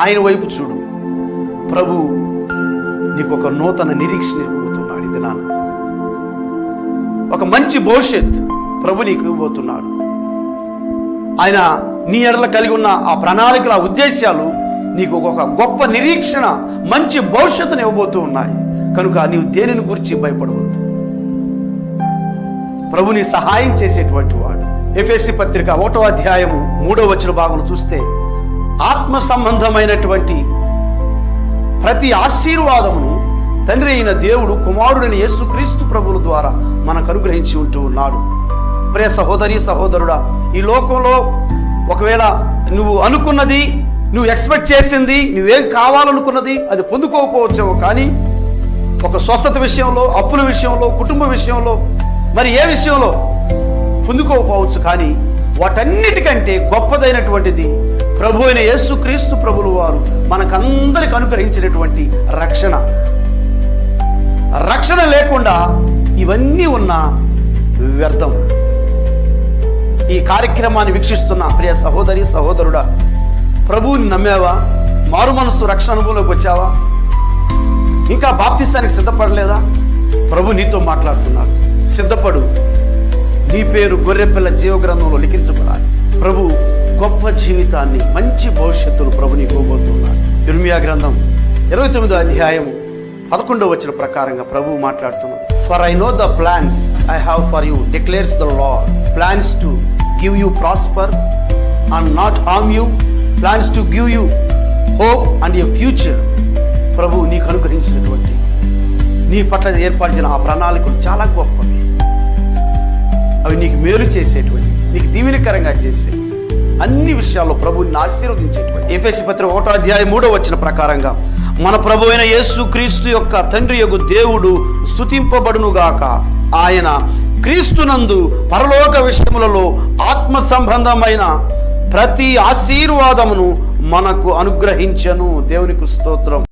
ఆయన వైపు చూడు. ప్రభు నీకు ఒక నూతన నిరీక్షణ ఇవ్వబోతున్నాడు. ఇది నాన్న ఒక మంచి భవిష్యత్ ప్రభు నీకు ఇవ్వబోతున్నాడు. ఆయన నీ ఎడల కలిగి ఉన్న ఆ ప్రణాళికల ఉద్దేశాలు నీకు ఒక గొప్ప నిరీక్షణ, మంచి భవిష్యత్తుని ఇవ్వబోతూ ఉన్నాయి. కనుక నీవు దేనిని గురించి భయపడవద్దు. ప్రభుని సహాయం చేసేటువంటి వాడు. ఎఫెసీ పత్రిక 1వ అధ్యాయము 3వ వచన భాగం చూస్తే ఆత్మ సంబంధమైనటువంటి ప్రతి ఆశీర్వాదమును తండ్రి అయిన దేవుడు కుమారుడైన యేసుక్రీస్తు ప్రభువుల ద్వారా మనకు అనుగ్రహించి ఉంటూ ఉన్నాడు. ప్రియ సహోదరి సహోదరుడా, ఈ లోకంలో ఒకవేళ నువ్వు అనుకున్నది, నువ్వు ఎక్స్పెక్ట్ చేసింది, నువ్వేం కావాలనుకున్నది అది పొందుకోకపోవచ్చేమో, కానీ ఒక స్వస్థత విషయంలో, అప్పుల విషయంలో, కుటుంబ విషయంలో, మరి ఏ విషయంలో పొందుకోకపోవచ్చు. కానీ వాటన్నిటికంటే గొప్పదైనటువంటిది ప్రభు అయిన యేసుక్రీస్తు ప్రభులు వారు మనకందరికి అనుగ్రహించినటువంటి రక్షణ. రక్షణ లేకుండా ఇవన్నీ ఉన్న వ్యర్థం. ఈ కార్యక్రమాన్ని వీక్షిస్తున్న ప్రియ సహోదరి సహోదరుడా, ప్రభువుని నమ్మావా? మారు మనస్సు రక్షణ అనుభవంలోకి వచ్చావా? ఇంకా బాప్తిస్తానికి సిద్ధపడలేదా? ప్రభు నీతో మాట్లాడుతున్నాడు. సిద్ధపడు. నీ పేరు గొర్రెపిల్ల జీవగ్రంథంలో లిఖించబడాలి. ప్రభు గొప్ప జీవితాన్ని, మంచి భవిష్యత్తును ప్రభు నీకు ఇవ్వబోతున్నాడు. ఇర్మియా గ్రంథం 29వ అధ్యాయము 11వ వచనం ప్రకారంగా ప్రభువు మాట్లాడుతున్నది. For I know the plans I have for you declares the Lord, plans to give you prosper and not harm you, plans to give you hope and a future. ప్రభు నీకు అనుగ్రహించినటువంటి, నీ పట్ల ఏర్పరిచిన ఆ ప్రణాళికలు చాలా గొప్పవి. అవి నీకు మేలు చేసేటువంటి, నీకు దీవెనకరంగా చేసే అన్ని విషయాల్లో ప్రభువుని ఆశీర్వదించేటువంటి. ఎఫెసీ పత్రిక 1వ అధ్యాయం 3వ వచన ప్రకారంగా మన ప్రభు అయిన యేసు క్రీస్తు యొక్క తండ్రి యొక్క దేవుడు స్తుతింపబడునుగాక. ఆయన క్రీస్తునందు పరలోక విషయములలో ఆత్మ సంబంధమైన ప్రతి ఆశీర్వాదమును మనకు అనుగ్రహించెను. దేవునికి స్తోత్రం.